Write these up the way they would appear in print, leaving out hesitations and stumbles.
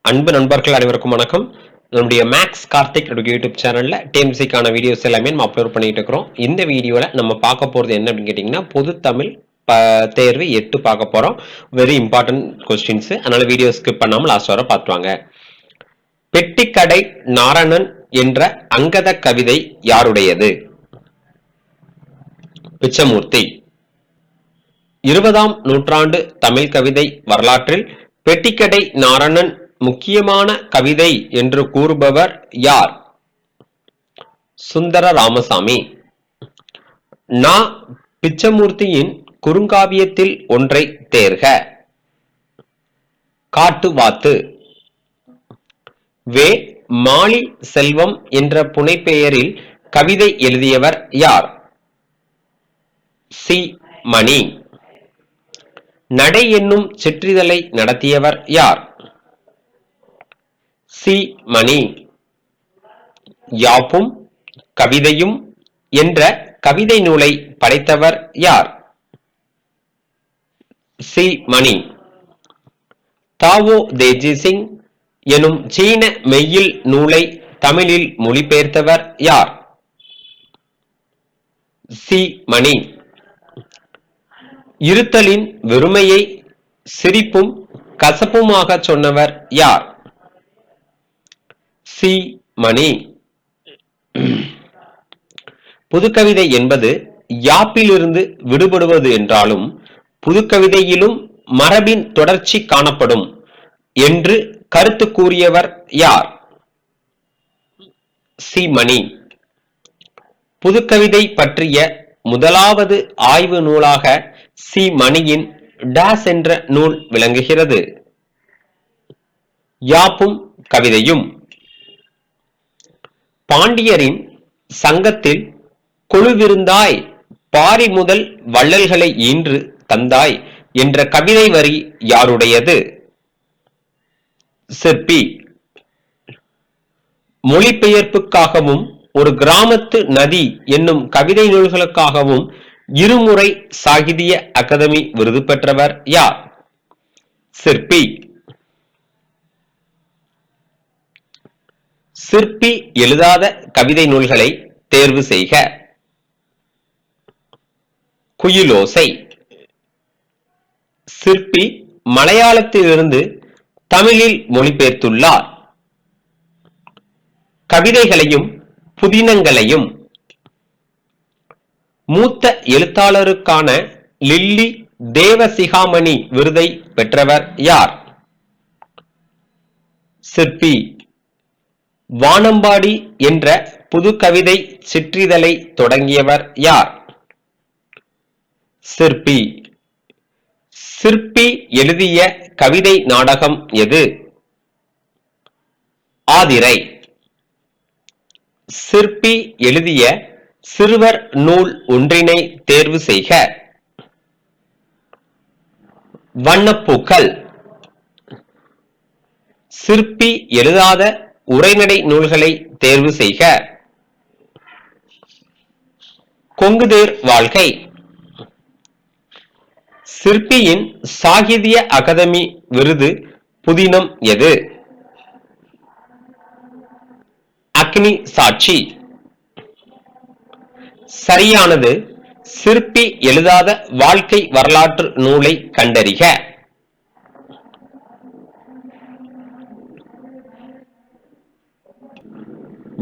அன்பு நண்பர்கள் அனைவருக்கும் வணக்கம். நம்முடைய மேக்ஸ் கார்த்திக் யூடியூப் சேனல்ல டிஎன்பிசிக்கான வீடியோஸ் எல்லாமே நம்ம அப்லோட் பண்ணிட்டு இருக்கிறோம். இந்த வீடியோல நம்ம பார்க்க போறது என்ன அப்படின்னு கேட்டீங்கன்னா, பொது தமிழ் தேர்வு 8 பார்க்க போறோம். Very important questions. அதனால வீடியோ ஸ்கிப் பண்ணாம லாஸ்ட் வரை பார்த்துவாங்க. பெட்டிக்கடை நாரணன் என்ற அங்கத கவிதை யாருடையது? பிச்சமூர்த்தி. 20ஆம் நூற்றாண்டு தமிழ் கவிதை வரலாற்றில் பெட்டிக்கடை நாரணன் முக்கியமான கவிதை என்று கூறுபவர் யார்? சுந்தர ராமசாமி. நா. பிச்சமூர்த்தியின் குறுங்காவியத்தில் ஒன்றை தேர்க. காட்டுவாத்து. வே. மாலி செல்வம் என்ற புனைப்பெயரில் கவிதை எழுதியவர் யார்? சி. மணி. நடை என்னும் சிற்றிதழை நடத்தியவர் யார்? சி. மணி. யாப்பும் கவிதையும் என்ற கவிதை நூலை படைத்தவர் யார்? சி. மணி. தாவோ தேஜி சிங் எனும் சீன மெய்யில் நூலை தமிழில் மொழிபெயர்த்தவர் யார்? சி. மணி. இருத்தலின் வெறுமையை சிரிப்பும் கசப்புமாக சொன்னவர் யார்? சி. மணி. புதுக்கவிதை என்பது யாப்பிலிருந்து விடுபடுவது என்றாலும் புதுக்கவிதையிலும் மரபின் தொடர்ச்சி காணப்படும் என்று கருத்து கூறியவர் யார்? சி. மணி. புதுக்கவிதை பற்றிய முதலாவது ஆய்வு நூலாக சி. மணியின் டாஸ் என்ற நூல் விளங்குகிறது. யாப்பும் கவிதையும். பாண்டியரின் சங்கத்தில் கொழுவிருந்தாய் பாரி முதல் வள்ளல்களை ஈன்று தந்தாய் என்ற கவிதை வரி யாருடையது? சிற்பி. மொழிபெயர்ப்புக்காகவும் ஒரு கிராமத்து நதி என்னும் கவிதை நூல்களுக்காகவும் இருமுறை சாகித்ய அகாதமி விருது பெற்றவர் யார்? சிற்பி. சிற்பி எழுதாத கவிதை நூல்களை தேர்வு செய்க. குயிலோசை. சிற்பி மலையாளத்திலிருந்து தமிழில் மொழிபெயர்த்துள்ளார். கவிதைகளையும் புதினங்களையும். மூத்த எழுத்தாளருக்கான லில்லி தேவசிகாமணி விருதை பெற்றவர் யார்? சிற்பி. வானம்பாடி என்ற புது கவிதை சிற்றிதழை தொடங்கியவர் யார்? சிற்பி. சிற்பி எழுதிய கவிதை நாடகம் எது? ஆதிரை. சிற்பி எழுதிய சிறுவர் நூல் ஒன்றினை தேர்வு செய்க. வண்ணப்பூக்கள். சிற்பி எழுதாத உரைநடை நூல்களை தேர்வு செய்க. கொங்குதேர் வாழ்க்கை. சிற்பியின் சாகித்ய அகாதமி விருது புதினம் எது? அக்னி சாட்சி. சரியானது. சிற்பி எழுதாத வாழ்க்கை வரலாற்று நூலை கண்டறிக.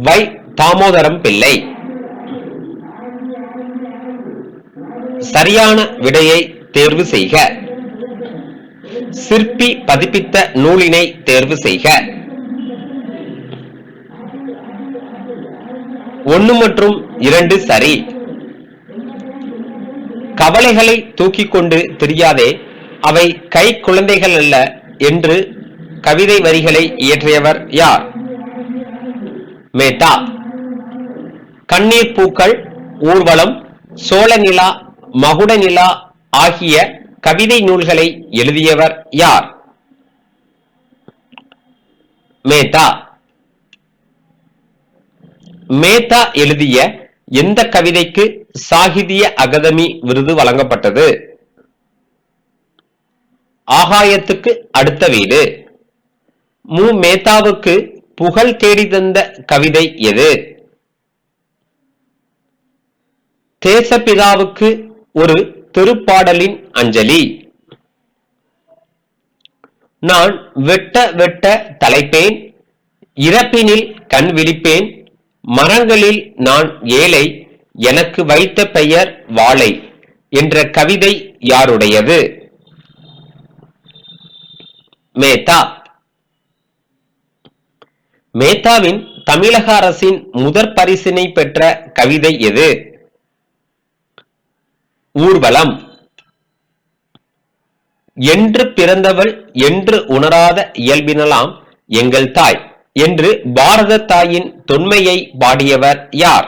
வை. தாமோதரம் பிள்ளை. சரியான விடையை தேர்வு செய்க. சிற்பி பதிப்பித்த நூலினை தேர்வு செய்க. 1 மற்றும் 2 சரி. கவலைகளை தூக்கிக் கொண்டு தெரியாதே, அவை கை குழந்தைகள் அல்ல என்று கவிதை வரிகளை இயற்றியவர் யார்? மேத்தா. கண்ணீர் பூக்கள், ஊர்வலம், சோழ நிலா, மகுட நிலா ஆகிய கவிதை நூல்களை எழுதியவர் யார்? மேத்தா. மேத்தா எழுதிய எந்த கவிதைக்கு சாகித்ய அகாதமி விருது வழங்கப்பட்டது? ஆகாயத்துக்கு அடுத்த வீடு. மு மேத்தாவுக்கு புகழ் தேடி தந்த கவிதை எது? தேசப்பிதாவுக்கு ஒரு திருப்பாடலின் அஞ்சலி. நான் வெட்ட வெட்ட தலைப்பேன், இறப்பினில் கண் விழிப்பேன், மரங்களில் நான் ஏழை, எனக்கு வைத்த பெயர் வாழை என்ற கவிதை யாருடையது? மேத்தா. மேத்தாவின் தமிழக அரசின் முதற் பரிசினை பெற்ற கவிதை எது? ஊர்வலம். என்று பிறந்தவள் என்று உணராத இயல்பினலாம் எங்கள் தாய் என்று பாரத தாயின் தொன்மையை பாடியவர் யார்?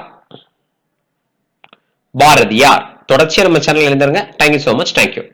பாரதியார். தொடர்ச்சியா நம்ம சேனல் இருந்திருங்க. Thank you so much. தேங்க்யூ.